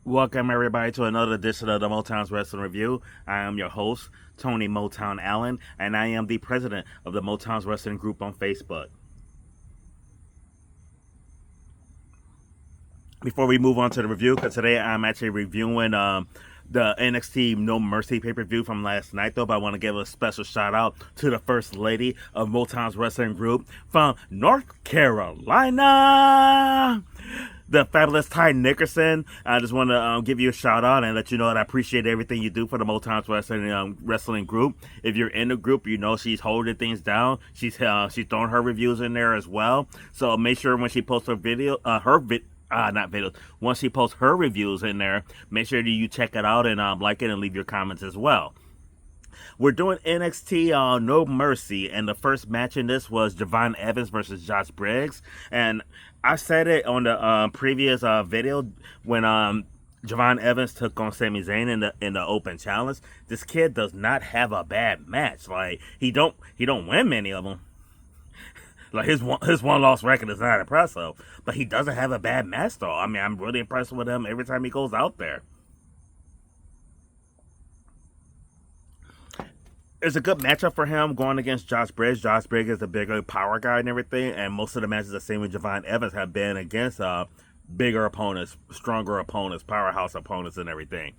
Welcome everybody to another edition of the Motown's Wrestling Review. I am your host, Tony Motown Allen, and I am the president of the Motown's Wrestling Group on Facebook. Before we move on to the review, because today I'm actually reviewing the NXT No Mercy pay-per-view from last night, though, but I want to give a special shout out to the First Lady of Motown's Wrestling Group from North Carolina, the fabulous Ty Nickerson. I just want to give you a shout out and let you know that I appreciate everything you do for the Motown's Wrestling Group. If you're in the group, you know she's holding things down. She's throwing her reviews in there as well. So make sure when she posts her video, not videos. Once she posts her reviews in there, make sure that you check it out and like it and leave your comments as well. We're doing NXT No Mercy, and the first match in this was Javon Evans versus Josh Briggs. And I said it on the previous video when Javon Evans took on Sami Zayn in the open challenge. This kid does not have a bad match. Like he don't win many of them. Like his one loss record is not impressive, but he doesn't have a bad match though. I mean, I'm really impressed with him every time he goes out there. It's a good matchup for him going against Josh Briggs. Josh Briggs is a bigger power guy and everything, and most of the matches the same with Javon Evans have been against bigger opponents, stronger opponents, powerhouse opponents, and everything.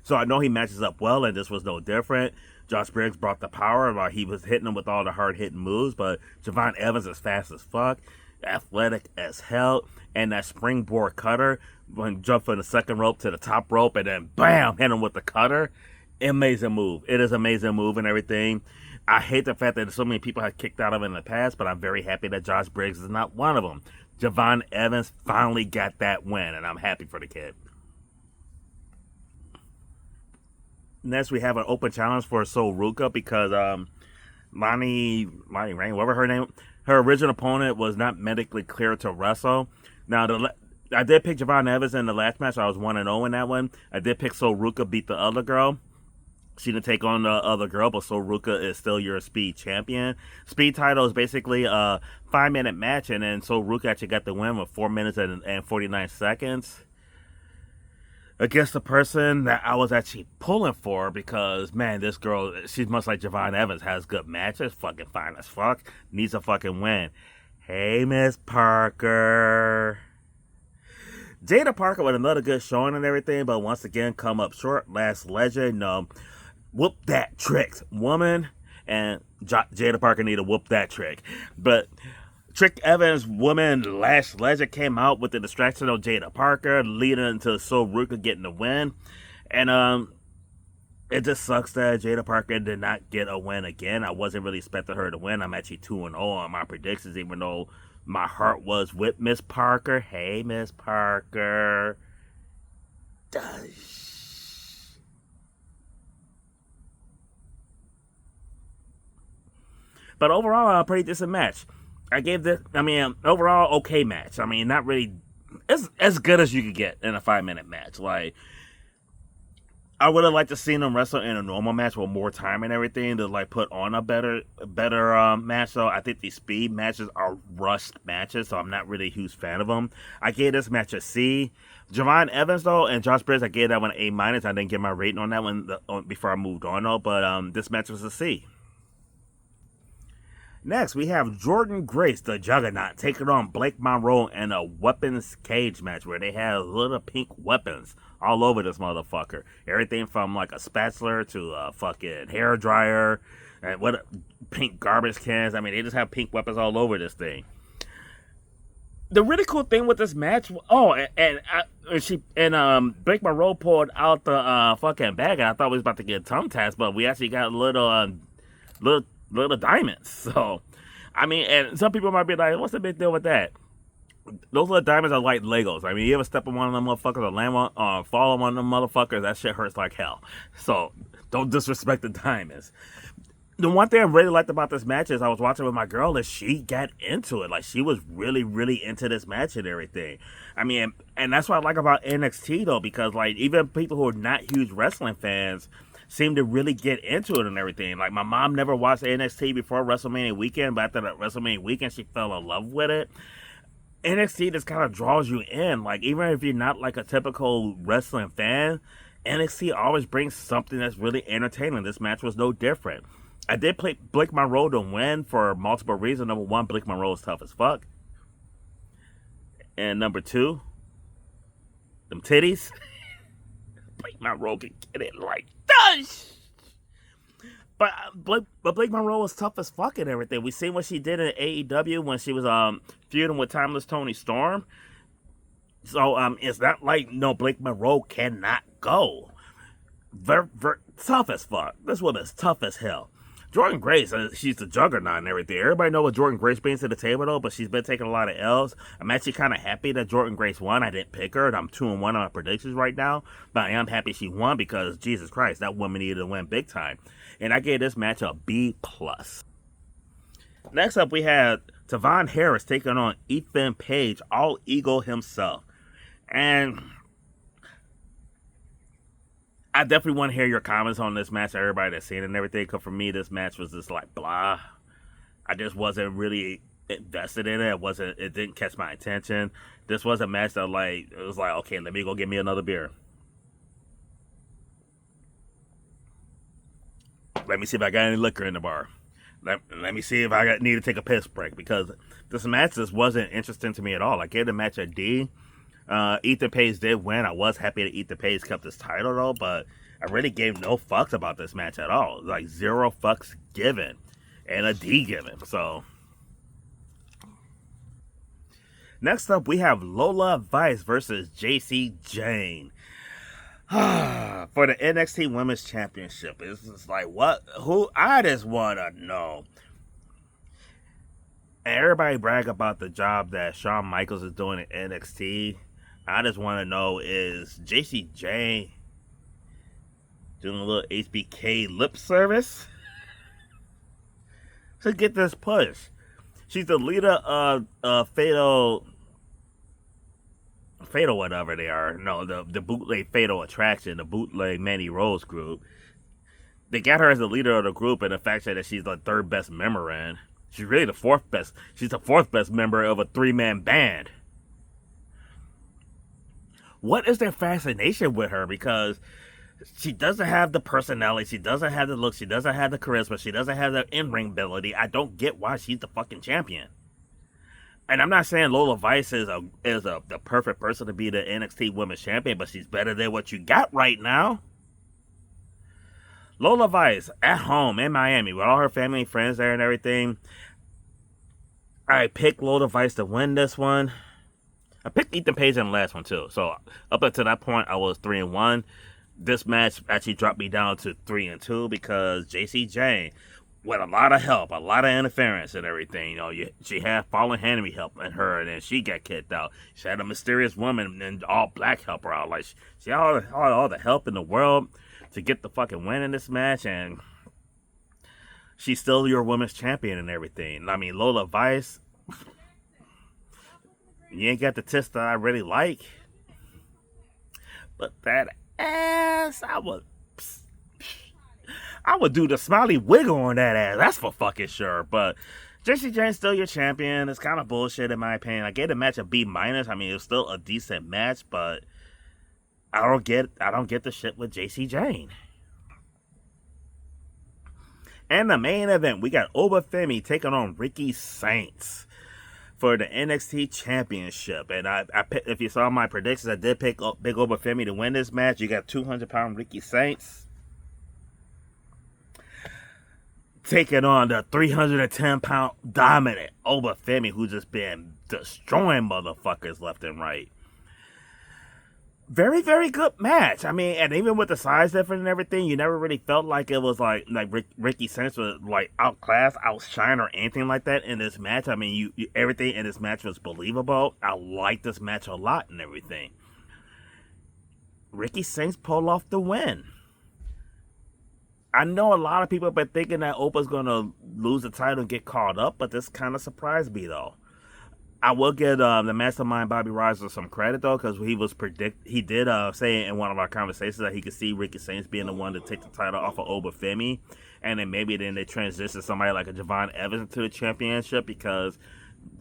So I know he matches up well, and this was no different. Josh Briggs brought the power while he was hitting him with all the hard-hitting moves, but Javon Evans is fast as fuck, athletic as hell, and that springboard cutter, when he jumped from the second rope to the top rope, and then bam, hit him with the cutter. Amazing move. It is an amazing move and everything. I hate the fact that so many people have kicked out of it in the past, but I'm very happy that Josh Briggs is not one of them. Javon Evans finally got that win, and I'm happy for the kid. Next, we have an open challenge for Sol Ruka because Lonnie Rain, whatever her name, her original opponent was not medically cleared to wrestle. Now, I did pick Javon Evans in the last match. I was 1-0 in that one. I did pick Sol Ruka beat the other girl. She didn't take on the other girl, but Sol Ruka is still your speed champion. Speed title is basically a 5-minute match, and then Sol Ruka actually got the win with 4 minutes and 49 seconds. Against the person that I was actually pulling for because, man, this girl, she's much like Javon Evans, has good matches, fucking fine as fuck, needs a fucking win. Hey, Miss Parker. Jada Parker with another good showing and everything, but once again, come up short. Last legend, whoop that trick, woman, and Jada Parker need to whoop that trick. But Trick Evans' woman Last Legend came out with the distraction of Jada Parker, leading into Sol Ruka getting the win. And it just sucks that Jada Parker did not get a win again. I wasn't really expecting her to win. I'm actually 2-0 on my predictions, even though my heart was with Miss Parker. Hey, Miss Parker. But overall, a pretty decent match. I gave this, overall, okay match. I mean, not really, it's as good as you could get in a 5-minute match. Like, I would have liked to seen them wrestle in a normal match with more time and everything to, like, put on a better match. So I think these speed matches are rushed matches, so I'm not really a huge fan of them. I gave this match a C. Javon Evans, though, and Josh Briggs, I gave that one an A-. I didn't get my rating on that one before I moved on, though, but this match was a C. Next, we have Jordan Grace, the Juggernaut, taking on Blake Monroe in a weapons cage match where they have little pink weapons all over this motherfucker. Everything from like a spatula to a fucking hair dryer and pink garbage cans. I mean, they just have pink weapons all over this thing. The really cool thing with this match, Blake Monroe pulled out the fucking bag, and I thought we was about to get tongue taps, but we actually got little diamonds. So, I mean, and some people might be like, what's the big deal with that? Those little diamonds are like Legos. I mean, you ever step on one of them motherfuckers or land on, fall on one of them motherfuckers, that shit hurts like hell. So, don't disrespect the diamonds. The one thing I really liked about this match is I was watching with my girl and she got into it. Like, she was really, really into this match and everything. I mean, and that's what I like about NXT, though, because, like, even people who are not huge wrestling fans seem to really get into it and everything. Like, my mom never watched NXT before WrestleMania weekend, but after that WrestleMania weekend, she fell in love with it. NXT just kind of draws you in. Like, even if you're not like a typical wrestling fan, NXT always brings something that's really entertaining. This match was no different. I did play Blake Monroe to win for multiple reasons. Number one, Blake Monroe is tough as fuck. And number two, them titties. Blake Monroe can get it like this. But Blake Monroe was tough as fuck and everything. We seen what she did in AEW when she was feuding with Timeless Tony Storm. So it's not like no Blake Monroe cannot go. Very tough as fuck. This woman's tough as hell. Jordan Grace, she's the juggernaut and everything. Everybody know what Jordan Grace brings to the table though, but she's been taking a lot of L's. I'm actually kind of happy that Jordan Grace won. I didn't pick her, and I'm 2-1 on my predictions right now. But I am happy she won because Jesus Christ, that woman needed to win big time. And I gave this match a B+. Next up, we had Tavon Harris taking on Ethan Page, all ego himself. And I definitely want to hear your comments on this match, everybody that's seen it and everything, because for me, this match was just like, blah. I just wasn't really invested in it. It didn't catch my attention. This was a match that, like, it was like, okay, let me go get me another beer. Let me see if I got any liquor in the bar. Let me see if I need to take a piss break, because this match just wasn't interesting to me at all. I gave the match a D. Ethan Page did win. I was happy that Ethan Page kept his title though, but I really gave no fucks about this match at all. Like 0 fucks given and a D given. So next up, we have Lola Vice versus JC Jane. For the NXT Women's Championship. It's just like, what? Who? I just want to know. And everybody brag about the job that Shawn Michaels is doing at NXT. I just want to know, is JC Jane doing a little HBK lip service to get this push? She's the leader of Fatal whatever they are. No, the bootleg Fatal Attraction, the bootleg Mandy Rose group. They got her as the leader of the group, and the fact that she's the third best member in. She's really the fourth best. She's the fourth best member of a 3-man band. What is their fascination with her? Because she doesn't have the personality, she doesn't have the look, she doesn't have the charisma, she doesn't have the in-ring ability. I don't get why she's the fucking champion. And I'm not saying Lola Vice is the perfect person to be the NXT Women's Champion, but she's better than what you got right now. Lola Vice, at home in Miami, with all her family and friends there and everything. I picked Lola Vice to win this one. I picked Ethan Page in the last one too. So up until that point, I was 3-1. This match actually dropped me down to 3-2 because JC Jane, with a lot of help, a lot of interference and everything. You know, she had Fallen Henry helping her, and then she got kicked out. She had a mysterious woman and all black help her out. Like, she had all the help in the world to get the fucking win in this match, and she's still your women's champion and everything. I mean, Lola Vice, you ain't got the tits that I really like, but that ass, I would do the smiley wiggle on that ass. That's for fucking sure. But JC Jane's still your champion. It's kind of bullshit in my opinion. I gave the match a B-. I mean, it was still a decent match, but I don't get the shit with JC Jane. And the main event, we got Obafemi taking on Ricky Saints for the NXT Championship. And if you saw my predictions, I did pick Big Obafemi to win this match. You got 200-pound Ricky Saints taking on the 310-pound dominant Obafemi, who's just been destroying motherfuckers left and right. Very, very good match. I mean, and even with the size difference and everything, you never really felt like it was like Ricky Saints was like outclassed, outshine, or anything like that in this match. I mean, you everything in this match was believable. I liked this match a lot and everything. Ricky Saints pulled off the win. I know a lot of people have been thinking that Opa's going to lose the title and get called up, but this kind of surprised me, though. I will give the mastermind Bobby Roode some credit, though, because he did say in one of our conversations that he could see Ricky Saints being the one to take the title off of Obafemi, and then maybe they transition somebody like a Javon Evans to the championship, because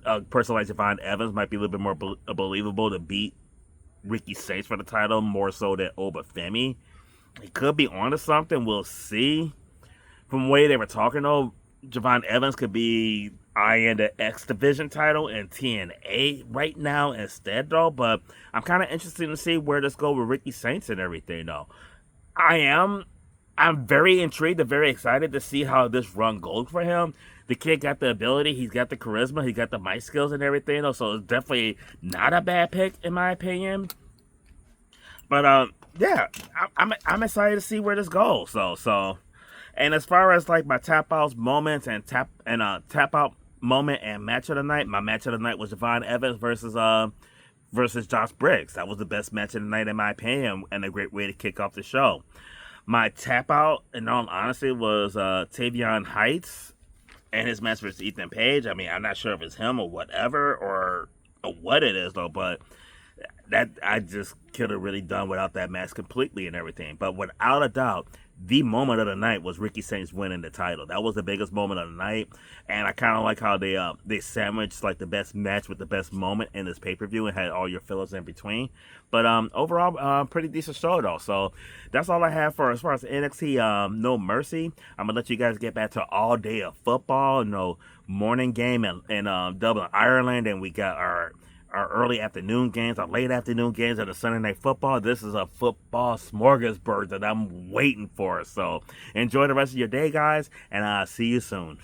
a person like Javon Evans might be a little bit more believable to beat Ricky Saints for the title more so than Obafemi. He could be onto something. We'll see. From the way they were talking, though, Javon Evans could be eyeing the X Division title in TNA right now instead, though. But I'm kind of interested to see where this goes with Ricky Saints and everything, though. I am. I'm very intrigued and very excited to see how this run goes for him. The kid got the ability, he's got the charisma, he got the mic skills and everything, though. So it's definitely not a bad pick in my opinion. But yeah, I'm excited to see where this goes. So. And as far as like my tap outs moments and tap out moment and match of the night, my match of the night was Javon Evans versus Josh Briggs. That was the best match of the night in my opinion, and a great way to kick off the show. My tap out, in all honesty, was Tavion Heights and his match versus Ethan Page. I mean, I'm not sure if it's him or whatever or what it is though, but that I just could have really done without that match completely and everything. But without a doubt, the moment of the night was Ricky Saints winning the title. That was the biggest moment of the night, and I kind of like how they sandwiched like the best match with the best moment in this pay-per-view and had all your fillers in between. But overall, pretty decent show though. So that's all I have for as far as NXT No Mercy. I'm gonna let you guys get back to all day of football. Morning game in Dublin, Ireland, and we got our early afternoon games, our late afternoon games, and the Sunday Night Football. This is a football smorgasbord that I'm waiting for. So enjoy the rest of your day, guys, and I'll see you soon.